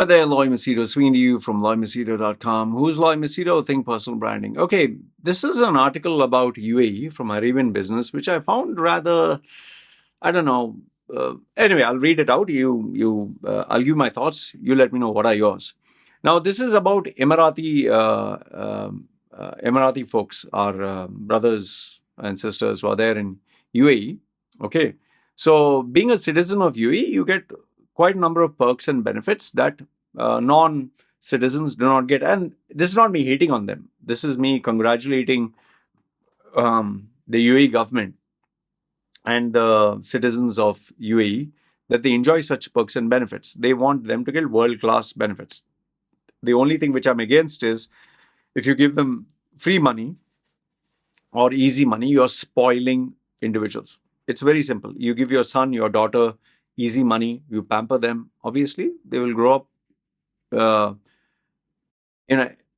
Hi there, Loy Machedo, speaking to you from loymachedo.com. Who's Loy Machedo? Think personal branding. Okay, this is an article about UAE from Arabian Business, which I found rather, I don't know. Anyway, I'll read it out. I'll give my thoughts. You let me know what are yours. Now, this is about Emirati folks, our brothers and sisters who are there in UAE. Okay, so being a citizen of UAE, you get quite a number of perks and benefits that non-citizens do not get. And this is not me hating on them. This is me congratulating the UAE government and the citizens of UAE that they enjoy such perks and benefits. They want them to get world-class benefits. The only thing which I'm against is if you give them free money or easy money, you're spoiling individuals. It's very simple. You give your son, your daughter easy money, you pamper them. Obviously, they will grow up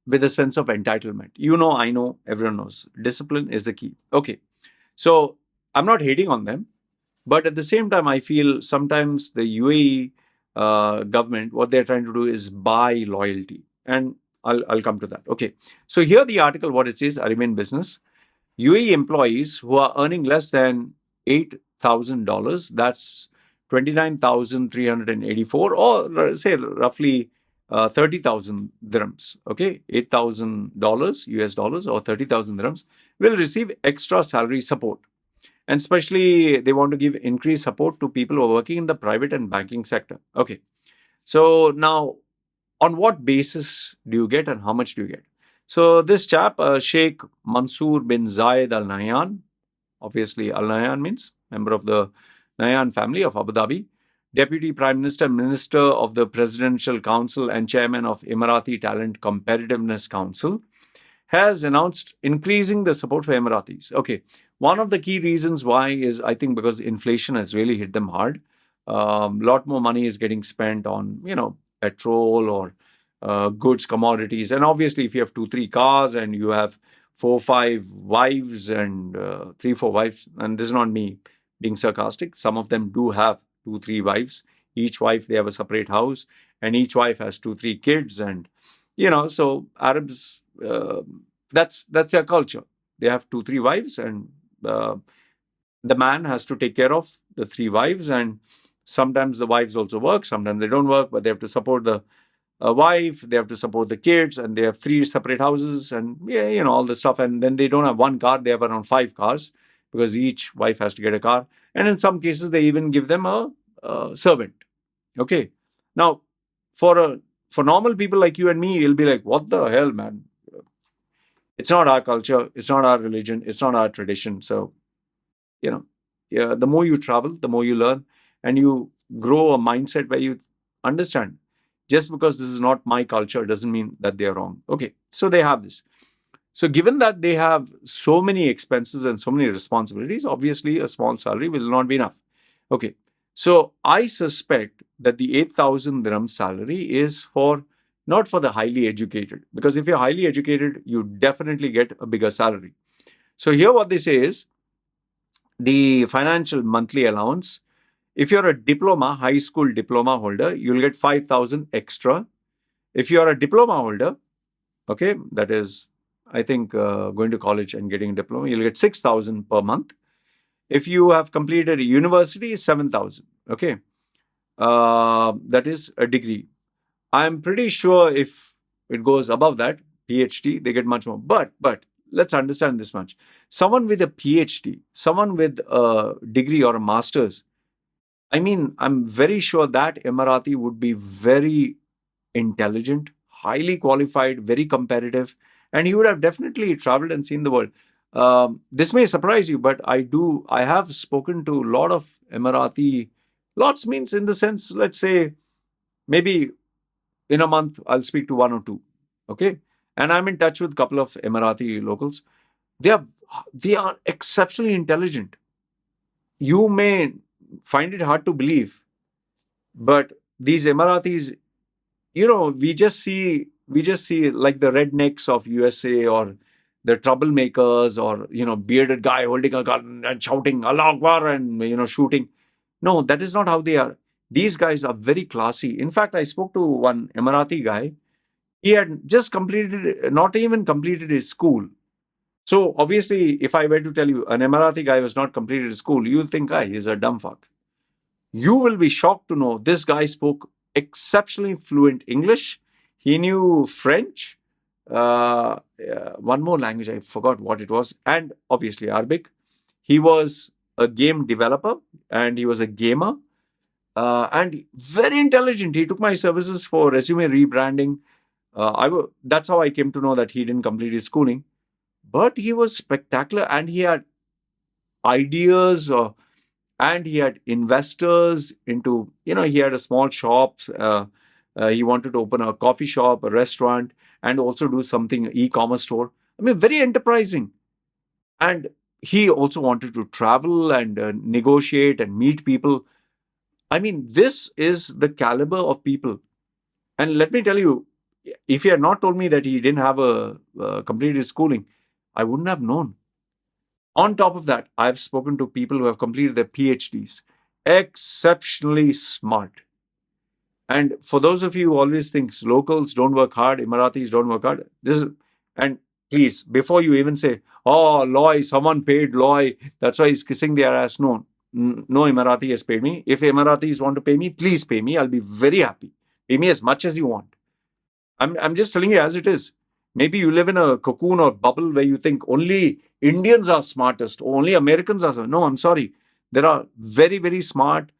with a sense of entitlement. You know, I know, everyone knows. Discipline is the key. Okay. So I'm not hating on them, but at the same time, I feel sometimes the UAE government, what they're trying to do is buy loyalty. And I'll come to that. Okay. So here the article, what it says, Arabian Business. UAE employees who are earning less than $8,000, that's 29,384, or say roughly 30,000 dirhams, okay, $8,000 US dollars or 30,000 dirhams, will receive extra salary support. And especially they want to give increased support to people who are working in the private and banking sector. Okay. So now, on what basis do you get and how much do you get? So this chap, Sheikh Mansour bin Zayed Al Nahyan, obviously Al Nahyan means member of the Nahyan family of Abu Dhabi, Deputy Prime Minister, Minister of the Presidential Council and Chairman of Emirati Talent Competitiveness Council, has announced increasing the support for Emiratis. Okay, one of the key reasons why is, I think, because inflation has really hit them hard. A lot more money is getting spent on, petrol or goods, commodities. And obviously, if you have 2-3 cars and you have 4-5 wives and 3-4 wives, and this is not me being sarcastic, some of them do have 2-3 wives. Each wife, they have a separate house, and each wife has 2-3 kids. And, so Arabs, that's their culture. They have 2-3 wives, and the man has to take care of the 3 wives. And sometimes the wives also work, sometimes they don't work, but they have to support the wife, they have to support the kids, and they have 3 separate houses, and all the stuff. And then they don't have 1 car, they have around 5 cars, because each wife has to get a car. And in some cases, they even give them a servant. Okay. Now, for normal people like you and me, you'll be like, what the hell, man? It's not our culture. It's not our religion. It's not our tradition. So, the more you travel, the more you learn, and you grow a mindset where you understand. Just because this is not my culture doesn't mean that they are wrong. Okay. So they have this. So given that they have so many expenses and so many responsibilities, obviously a small salary will not be enough. Okay. So I suspect that the 8,000 dirham salary is not for the highly educated, because if you're highly educated, you definitely get a bigger salary. So here what they say is the financial monthly allowance. If you're a diploma, high school diploma holder, you'll get 5,000 extra. If you're a diploma holder, okay, that is, I think, going to college and getting a diploma, you'll get 6,000 per month. If you have completed a university, 7,000. Okay, that is a degree. I'm pretty sure if it goes above that, PhD, they get much more. But let's understand this much. Someone with a PhD, someone with a degree or a master's, I mean, I'm very sure that Emirati would be very intelligent, highly qualified, very competitive, and he would have definitely traveled and seen the world. This may surprise you, but I have spoken to a lot of Emirati, lots means in the sense, let's say, maybe in a month, I'll speak to 1 or 2, okay? And I'm in touch with a couple of Emirati locals. They are exceptionally intelligent. You may find it hard to believe, but these Emiratis, we just see like the rednecks of USA or the troublemakers or, bearded guy holding a gun and shouting Allah Akbar and, shooting. No, that is not how they are. These guys are very classy. In fact, I spoke to one Emirati guy. He had just completed, not even completed his school. So obviously, if I were to tell you an Emirati guy was not completed his school, you'll think, he's a dumb fuck. You will be shocked to know this guy spoke exceptionally fluent English. He knew French, one more language, I forgot what it was, and obviously Arabic. He was a game developer and he was a gamer, and very intelligent. He took my services for resume rebranding. That's how I came to know that he didn't complete his schooling, but he was spectacular and he had ideas. And he had investors into, he had a small shop. He wanted to open a coffee shop, a restaurant, and also do something e-commerce store. I mean, very enterprising. And he also wanted to travel and negotiate and meet people. I mean, this is the caliber of people. And let me tell you, if he had not told me that he didn't have a completed schooling, I wouldn't have known. On top of that, I've spoken to people who have completed their PhDs, exceptionally smart. And for those of you who always think locals don't work hard, Emiratis don't work hard, and please, before you even say, oh, Loy, someone paid Loy, that's why he's kissing their ass. No, no Emirati has paid me. If Emiratis want to pay me, please pay me. I'll be very happy. Pay me as much as you want. I'm just telling you as it is. Maybe you live in a cocoon or bubble where you think only Indians are smartest, only Americans are smart. No, I'm sorry. There are very, very smart,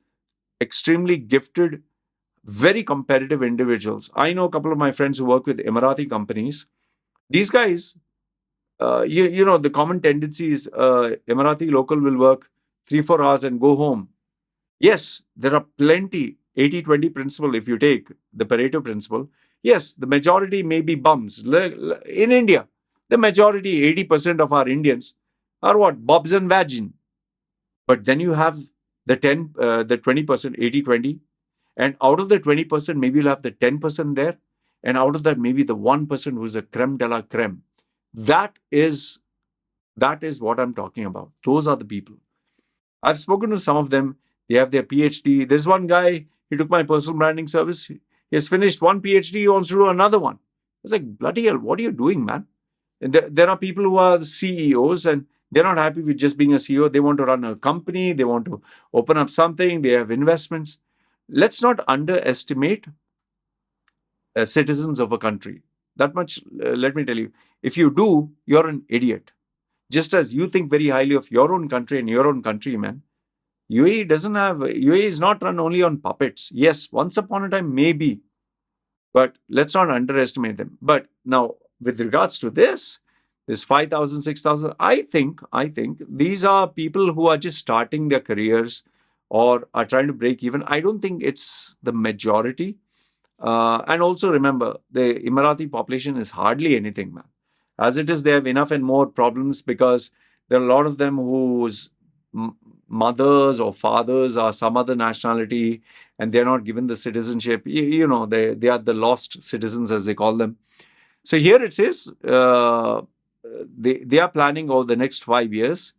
extremely gifted, very competitive individuals. I know a couple of my friends who work with Emirati companies. These guys, the common tendency is Emirati local will work 3-4 hours and go home. Yes, there are plenty. 80-20 principle, if you take the Pareto principle, yes, the majority may be bums. In India, the majority, 80% of our Indians are what? Bobs and vagin. But then you have the 20%, 80-20. And out of the 20%, maybe you'll have the 10% there. And out of that, maybe the 1% who's a creme de la creme. That is what I'm talking about. Those are the people. I've spoken to some of them. They have their PhD. There's one guy, he took my personal branding service. He has finished one PhD, he wants to do another one. I was like, bloody hell, what are you doing, man? And there are people who are CEOs and they're not happy with just being a CEO. They want to run a company. They want to open up something. They have investments. Let's not underestimate citizens of a country. That much, let me tell you. If you do, you're an idiot. Just as you think very highly of your own country and your own countrymen, UAE is not run only on puppets. Yes, once upon a time, maybe. But let's not underestimate them. But now, with regards to this 5,000, 6,000, I think these are people who are just starting their careers or are trying to break even. I don't think it's the majority. And also remember, the Emirati population is hardly anything, man. As it is, they have enough and more problems because there are a lot of them whose mothers or fathers are some other nationality and they're not given the citizenship. They are the lost citizens, as they call them. So here it says they are planning over the next 5 years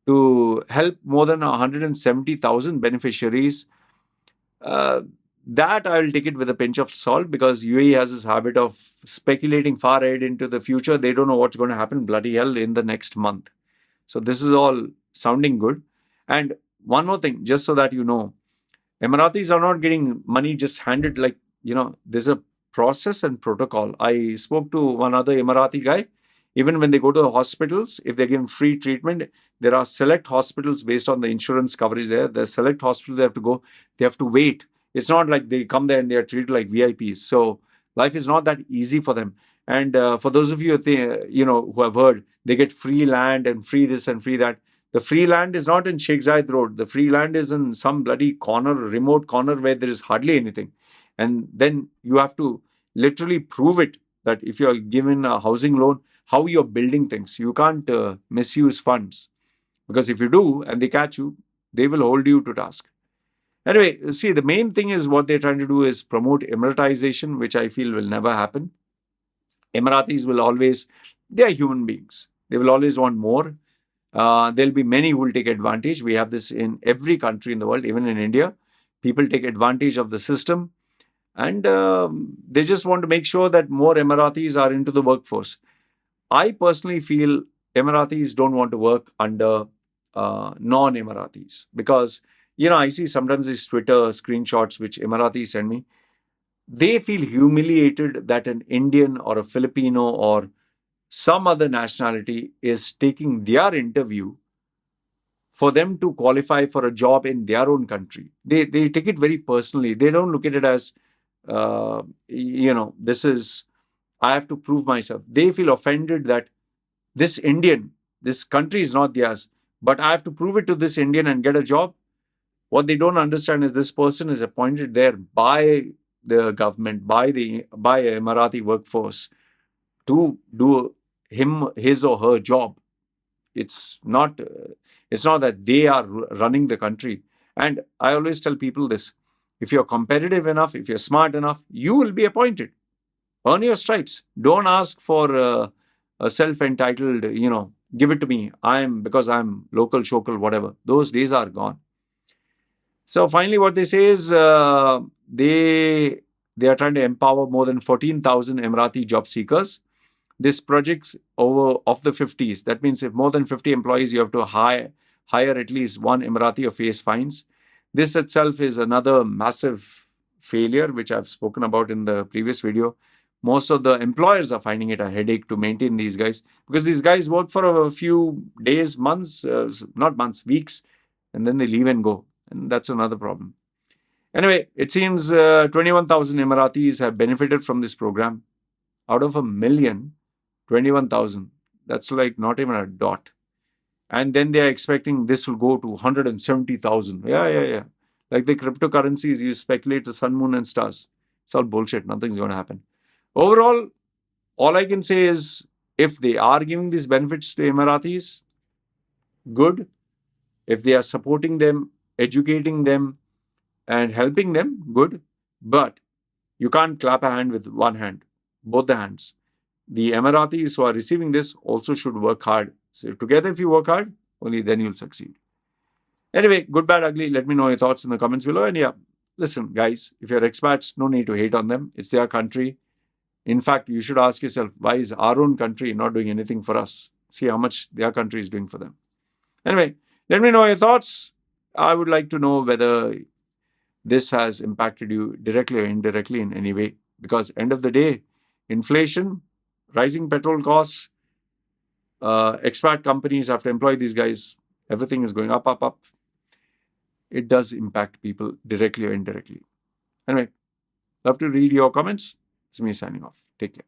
to help more than 170,000 beneficiaries. That I will take it with a pinch of salt because UAE has this habit of speculating far ahead into the future. They don't know what's going to happen, bloody hell, in the next month. So this is all sounding good. And one more thing, just so that you know, Emiratis are not getting money just handed there's a process and protocol. I spoke to one other Emirati guy. Even when they go to the hospitals, if they're given free treatment, there are select hospitals based on the insurance coverage there. The select hospitals they have to go, they have to wait. It's not like they come there and they are treated like VIPs. So life is not that easy for them. And for those of you who have heard, they get free land and free this and free that. The free land is not in Sheikh Zayed Road. The free land is in some bloody corner, remote corner where there is hardly anything. And then you have to literally prove it that if you are given a housing loan, how you're building things. You can't misuse funds. Because if you do and they catch you, they will hold you to task. Anyway, see, the main thing is what they're trying to do is promote Emiratization, which I feel will never happen. Emiratis will always, they are human beings. They will always want more. There'll be many who will take advantage. We have this in every country in the world, even in India. People take advantage of the system, and they just want to make sure that more Emiratis are into the workforce. I personally feel Emiratis don't want to work under non-Emiratis because, I see sometimes these Twitter screenshots which Emiratis send me. They feel humiliated that an Indian or a Filipino or some other nationality is taking their interview for them to qualify for a job in their own country. They take it very personally. They don't look at it as, this is, I have to prove myself. They feel offended that this Indian, this country is not theirs, but I have to prove it to this Indian and get a job. What they don't understand is this person is appointed there by the government, by a Emirati workforce to do his or her job. It's not that they are running the country. And I always tell people this: if you're competitive enough, if you're smart enough, you will be appointed. Earn your stripes. Don't ask for a self-entitled, give it to me. Because I'm local, shokal, whatever. Those days are gone. So finally, what they say is they are trying to empower more than 14,000 Emirati job seekers. This project's over of the 50s. That means if more than 50 employees, you have to hire at least one Emirati or face fines. This itself is another massive failure, which I've spoken about in the previous video. Most of the employers are finding it a headache to maintain these guys because these guys work for a few days, months, not months, weeks, and then they leave and go. And that's another problem. Anyway, it seems 21,000 Emiratis have benefited from this program. Out of 1 million, 21,000. That's like not even a dot. And then they are expecting this will go to 170,000. Yeah. Like the cryptocurrencies, you speculate the sun, moon, and stars. It's all bullshit. Nothing's going to happen. Overall, all I can say is if they are giving these benefits to Emiratis, good. If they are supporting them, educating them, and helping them, good. But you can't clap a hand with one hand, both the hands. The Emiratis who are receiving this also should work hard. So together, if you work hard, only then you'll succeed. Anyway, good, bad, ugly. Let me know your thoughts in the comments below. And yeah, listen, guys, if you're expats, no need to hate on them. It's their country. In fact, you should ask yourself, why is our own country not doing anything for us? See how much their country is doing for them. Anyway, let me know your thoughts. I would like to know whether this has impacted you directly or indirectly in any way. Because end of the day, inflation, rising petrol costs, expat companies have to employ these guys. Everything is going up. It does impact people directly or indirectly. Anyway, love to read your comments. It's me signing off. Take care.